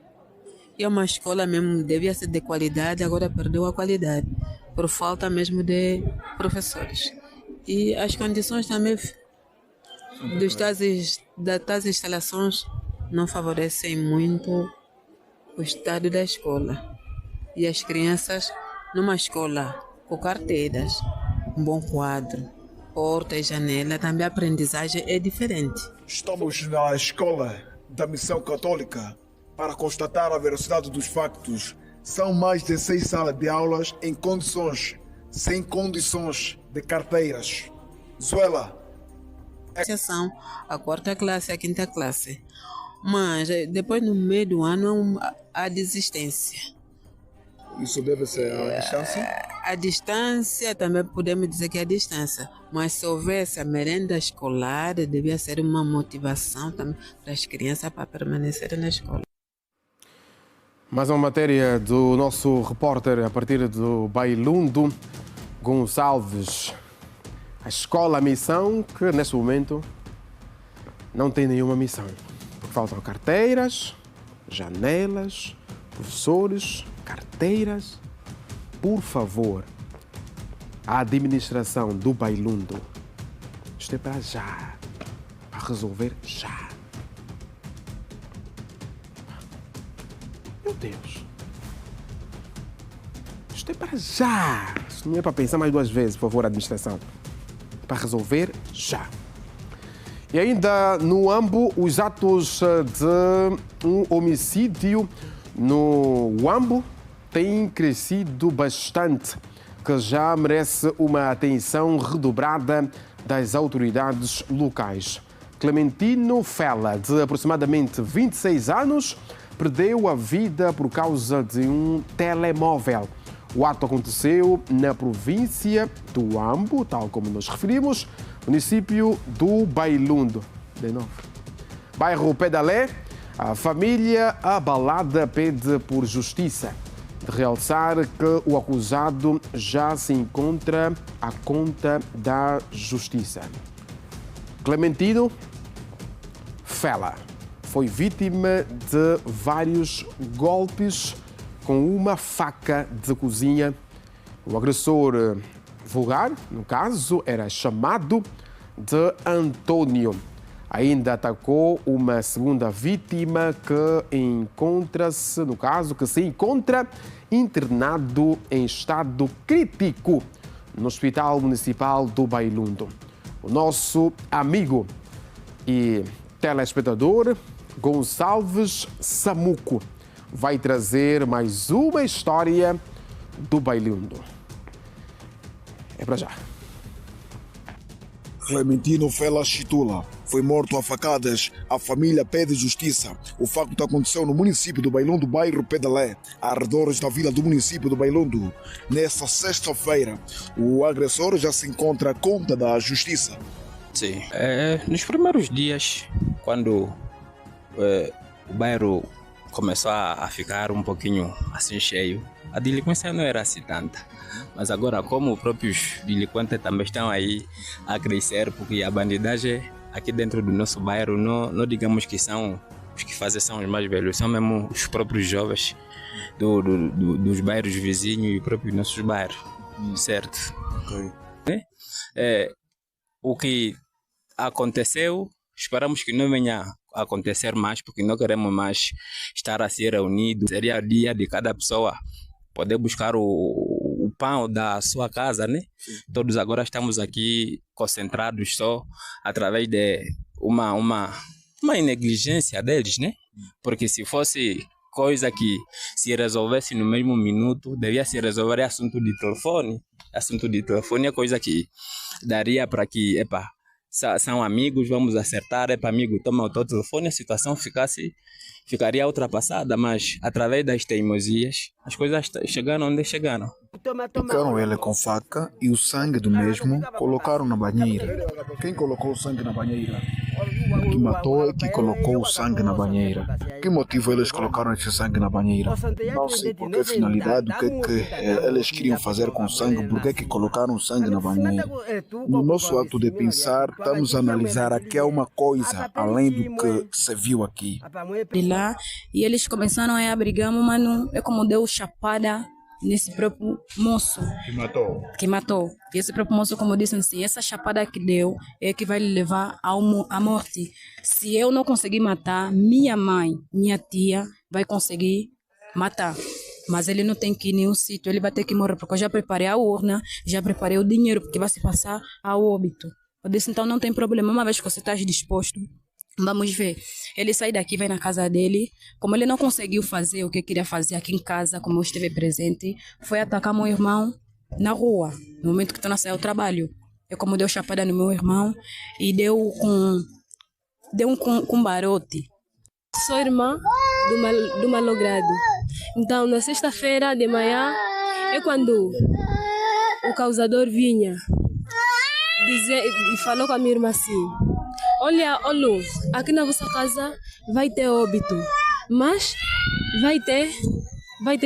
E é uma escola mesmo, devia ser de qualidade, agora perdeu a qualidade, por falta mesmo de professores. E as condições também das instalações não favorecem muito o estado da escola. E as crianças, numa escola com carteiras, um bom quadro, porta e janela, também a aprendizagem é diferente. Estamos na escola da Missão Católica para constatar a veracidade dos factos. São mais de 6 salas de aulas em condições, sem condições de carteiras. Zuela. Exceção a 4ª classe e a 5ª classe. Mas depois, no meio do ano, há desistência. Isso deve ser a distância? A distância, também podemos dizer que é a distância. Mas se houvesse a merenda escolar, devia ser uma motivação também para as crianças para permanecerem na escola. Mais uma matéria do nosso repórter a partir do Bailundo Gonçalves. A escola missão que neste momento não tem nenhuma missão. Porque faltam carteiras, janelas, professores, carteiras. Por favor, a administração do Bailundo, isto é para já, para resolver já. Meu Deus. Isto é para já. Isto não é para pensar mais 2 vezes, por favor, administração. Para resolver já. E ainda no Ambo, os atos de um homicídio no Ambo têm crescido bastante, que já merece uma atenção redobrada das autoridades locais. Clementino Fela, de aproximadamente 26 anos, perdeu a vida por causa de um telemóvel. O ato aconteceu na província do Ambo, tal como nos referimos, município do Bailundo. De novo. Bairro Pedalé, a família abalada pede por justiça. De realçar que o acusado já se encontra à conta da justiça. Clementino Fela foi vítima de vários golpes com uma faca de cozinha. O agressor vulgar, no caso, era chamado de Antônio. Ainda atacou uma segunda vítima que encontra-se, no caso, que se encontra internado em estado crítico no Hospital Municipal do Bailundo. O nosso amigo e telespectador Gonçalves Samuco vai trazer mais uma história do Bailundo. É para já. Clementino Fela Chitula foi morto a facadas. A família pede justiça. O facto aconteceu no município do Bailundo, bairro Pedalé, arredores da vila do município do Bailundo. Nesta sexta-feira, o agressor já se encontra à conta da justiça. Sim. Nos primeiros dias, quando o bairro começou a ficar um pouquinho assim cheio, a delinquência não era assim tanta. Mas agora, como os próprios delinquentes também estão aí a crescer, porque a bandidagem aqui dentro do nosso bairro, não digamos que são os que fazem, são os mais velhos, são mesmo os próprios jovens dos bairros vizinhos e próprios nossos bairros, certo? Okay. O que aconteceu, esperamos que não venha a acontecer mais, porque não queremos mais estar assim reunidos. Seria o dia de cada pessoa poder buscar o pão da sua casa, né? Sim. Todos agora estamos aqui concentrados só através de uma negligência deles, né? Porque se fosse coisa que se resolvesse no mesmo minuto, devia se resolver assunto de telefone. Assunto de telefone é coisa que daria para que, são amigos, vamos acertar, amigo, toma o teu telefone, a situação ficaria ultrapassada, mas através das teimosias, as coisas chegaram onde chegaram. Picaram ele com faca e o sangue do mesmo colocaram na banheira. Quem colocou o sangue na banheira? O que matou é que colocou o sangue na banheira. Que motivo eles colocaram esse sangue na banheira? Não sei por que finalidade, o que eles queriam fazer com o sangue, por que colocaram o sangue na banheira. No nosso ato de pensar, estamos a analisar aqui há uma coisa além do que se viu aqui. De lá, e eles começaram a abrigar, mano, é como deu chapada nesse próprio moço que matou. E esse próprio moço, como disse assim, essa chapada que deu é que vai lhe levar à morte. Se eu não conseguir matar, minha mãe, minha tia vai conseguir matar. Mas ele não tem que ir em nenhum sítio, ele vai ter que morrer, porque eu já preparei a urna, já preparei o dinheiro, porque vai se passar ao óbito. Eu disse, então não tem problema, uma vez que você está disposto, vamos ver. Ele sai daqui, vai na casa dele. Como ele não conseguiu fazer o que queria fazer aqui em casa, como eu esteve presente, foi atacar meu irmão na rua, no momento que eu não saí ao trabalho. É como deu chapada no meu irmão e deu com barote. Sou irmã do malogrado. Então, na sexta-feira de manhã, é quando o causador vinha e falou com a minha irmã assim: olha, Olu, aqui na vossa casa vai ter óbito, mas vai ter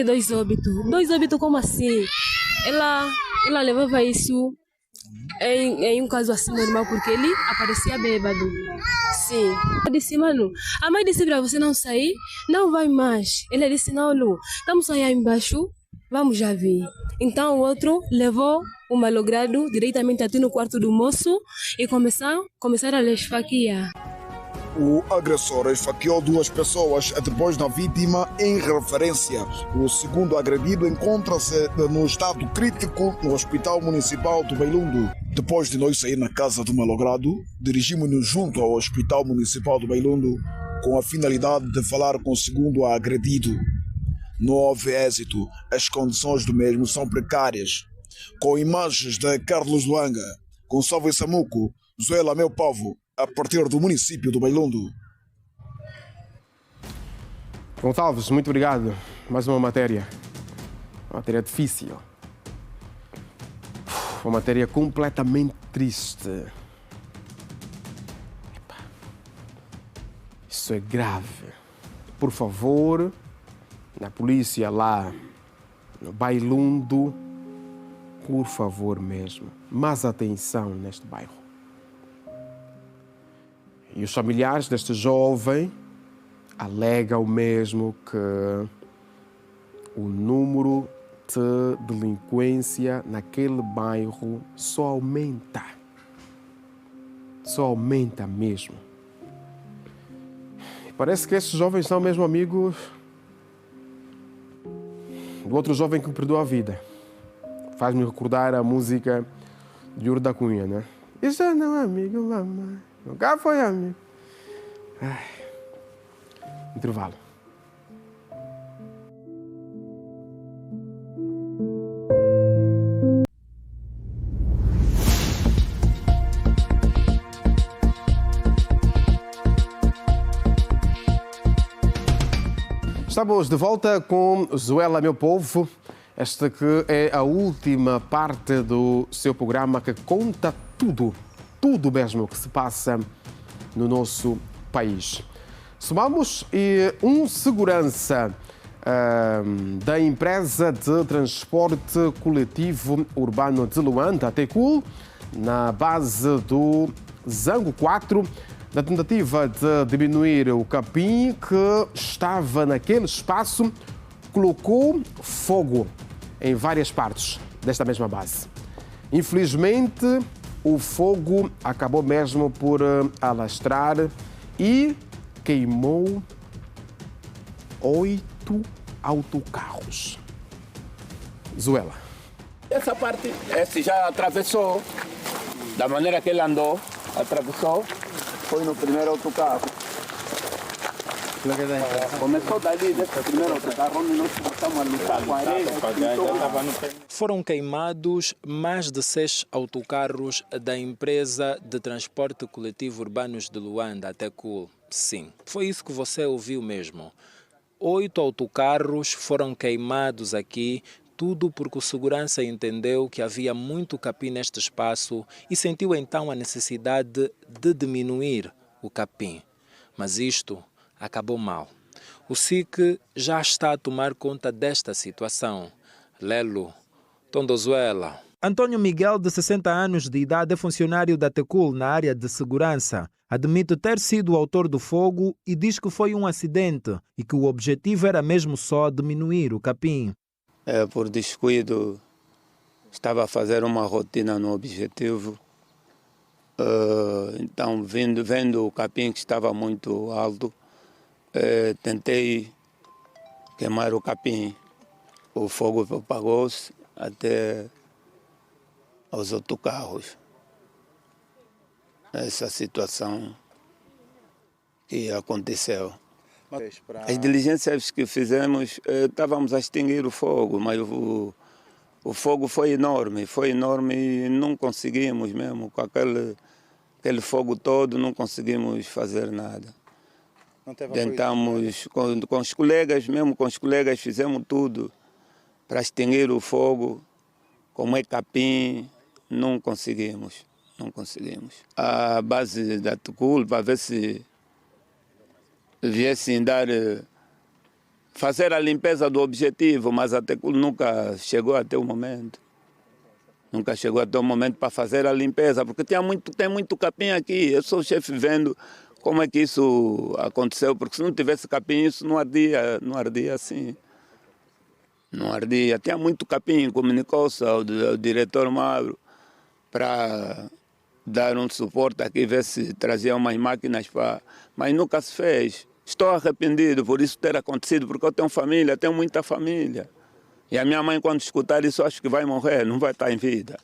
2 óbitos. 2 óbitos como assim? Ela levava isso em um caso assim normal, porque ele aparecia bêbado. Sim. Eu disse, mano, a mãe disse para você não sair, não vai mais. Ele disse, não, Lu, estamos aí embaixo, vamos já ver. Então o outro levou o malogrado diretamente até no quarto do moço e começaram a lhe esfaquear. O agressor esfaqueou 2 pessoas depois da vítima em referência. O segundo agredido encontra-se no estado crítico no Hospital Municipal do Beilundo. Depois de nós sair na casa do malogrado, dirigimos-nos junto ao Hospital Municipal do Beilundo com a finalidade de falar com o segundo agredido. Não houve êxito, as condições do mesmo são precárias. Com imagens de Carlos Luanga, Gonçalves Samuco, Zuela Meu Povo, a partir do município do Beilundo. Gonçalves, muito obrigado. Mais uma matéria difícil. Uma matéria completamente triste. Isso é grave. Por favor, na polícia lá no Beilundo, por favor mesmo, mais atenção neste bairro. E os familiares deste jovem alegam mesmo que o número de delinquência naquele bairro só aumenta. Só aumenta mesmo. E parece que esses jovens são mesmo amigos do outro jovem que perdeu a vida. Faz-me recordar a música de Yuri da Cunha, né? Isso não é amigo, mamãe. Nunca foi amigo. Intervalo. Estamos de volta com Zuela Meu Povo. Esta que é a última parte do seu programa que conta tudo mesmo que se passa no nosso país. Somamos um segurança da empresa de transporte coletivo urbano de Luanda, Tecul, na base do Zango 4, na tentativa de diminuir o capim que estava naquele espaço, colocou fogo em várias partes desta mesma base. Infelizmente, o fogo acabou mesmo por alastrar e queimou 8 autocarros. Zuela. Essa parte, esse já atravessou, da maneira que ele andou, atravessou, foi no primeiro autocarro. Começou dali, desse primeiro autocarro, onde nós começamos a lutar com a areia. Foram queimados mais de 6 autocarros da empresa de transporte coletivo urbanos de Luanda, a Tecul. Sim, foi isso que você ouviu mesmo. 8 autocarros foram queimados aqui, tudo porque o segurança entendeu que havia muito capim neste espaço e sentiu então a necessidade de diminuir o capim. Mas isto acabou mal. O SIC já está a tomar conta desta situação. Lelo, Tondozuela. Antônio Miguel, de 60 anos de idade, é funcionário da Tecul na área de segurança. Admite ter sido o autor do fogo e diz que foi um acidente e que o objetivo era mesmo só diminuir o capim. Por descuido, estava a fazer uma rotina no objetivo. Então, vendo o capim que estava muito alto, tentei queimar o capim. O fogo propagou-se até aos autocarros. Essa situação que aconteceu. As diligências que fizemos, estávamos a extinguir o fogo, mas o fogo foi enorme e não conseguimos mesmo, com aquele fogo todo, não conseguimos fazer nada. Tentamos, com os colegas, fizemos tudo para extinguir o fogo, como é capim, não conseguimos. A base da Tecul, para ver se viessem fazer a limpeza do objetivo, mas a Tecul nunca chegou até o momento. Para fazer a limpeza, porque tem muito capim aqui. Eu sou o chefe vendo como é que isso aconteceu, porque se não tivesse capim, isso não ardia assim. Não ardia. Tinha muito capim, comunicou-se ao diretor Magro para dar um suporte aqui, ver se trazia umas máquinas mas nunca se fez. Estou arrependido por isso ter acontecido, porque eu tenho muita família. E a minha mãe, quando escutar isso, acho que vai morrer, não vai estar em vida.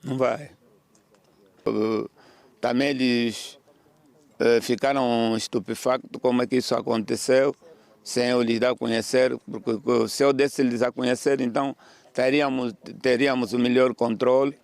Não vai. Também eles ficaram estupefactos como é que isso aconteceu, sem eu lhes dar a conhecer, porque se eu desse-lhes a conhecer, então teríamos o melhor controle.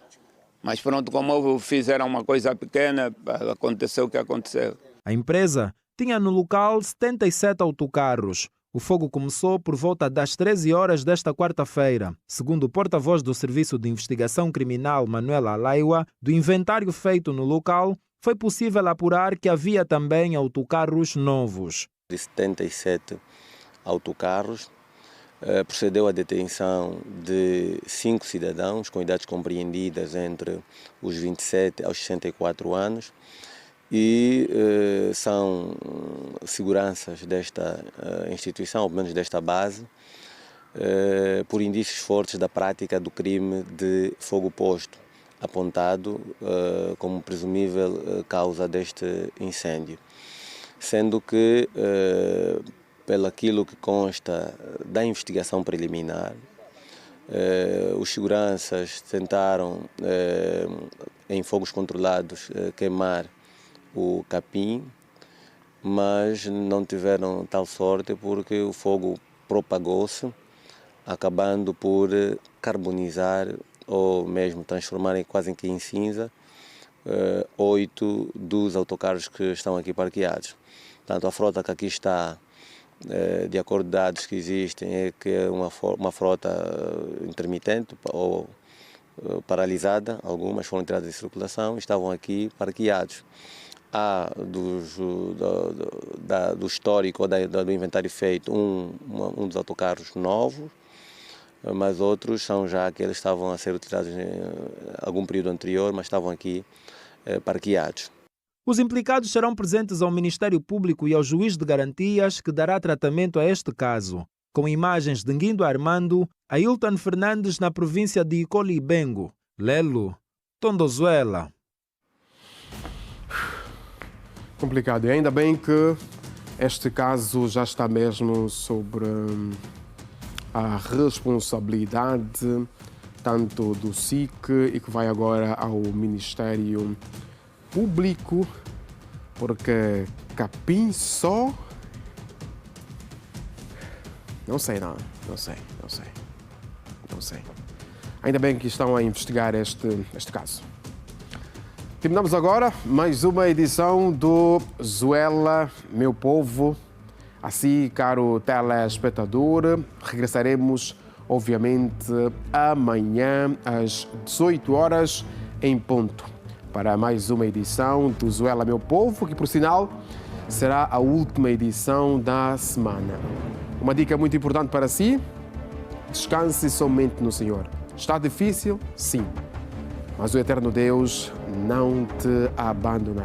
Mas pronto, como fizeram uma coisa pequena, aconteceu o que aconteceu. A empresa tinha no local 77 autocarros. O fogo começou por volta das 13 horas desta quarta-feira. Segundo o porta-voz do Serviço de Investigação Criminal, Manuel Alaiwa, do inventário feito no local, foi possível apurar que havia também autocarros novos. De 77 autocarros, procedeu à detenção de 5 cidadãos com idades compreendidas entre os 27 aos 64 anos e são seguranças desta instituição, ou menos desta base, por indícios fortes da prática do crime de fogo posto, apontado como presumível causa deste incêndio. Sendo que, pelo aquilo que consta da investigação preliminar, os seguranças tentaram, em fogos controlados, queimar o capim, mas não tiveram tal sorte porque o fogo propagou-se, acabando por carbonizar ou mesmo transformar quase que em cinza 8 dos autocarros que estão aqui parqueados. Portanto, a frota que aqui está, de acordo com dados que existem, é que é uma frota intermitente ou paralisada. Algumas foram tiradas de circulação e estavam aqui parqueados. Há do histórico ou do inventário feito um dos autocarros novos, mas outros são já que eles estavam a ser utilizados em algum período anterior, mas estavam aqui parqueados. Os implicados serão presentes ao Ministério Público e ao juiz de garantias que dará tratamento a este caso. Com imagens de Nguindo Armando, Ailton Fernandes na província de Icoli-Bengo. Lelo, Tondozuela. Complicado. E ainda bem que este caso já está mesmo sobre a responsabilidade tanto do SIC e que vai agora ao Ministério Público Porque capim só... Não sei. Ainda bem que estão a investigar este caso. Terminamos agora mais uma edição do Zuela, meu povo. Assim, caro telespectador, regressaremos, obviamente, amanhã às 18 horas em ponto para mais uma edição do Zuela, meu povo, que, por sinal, será a última edição da semana. Uma dica muito importante para si: descanse somente no Senhor. Está difícil? Sim. Mas o eterno Deus não te abandonará.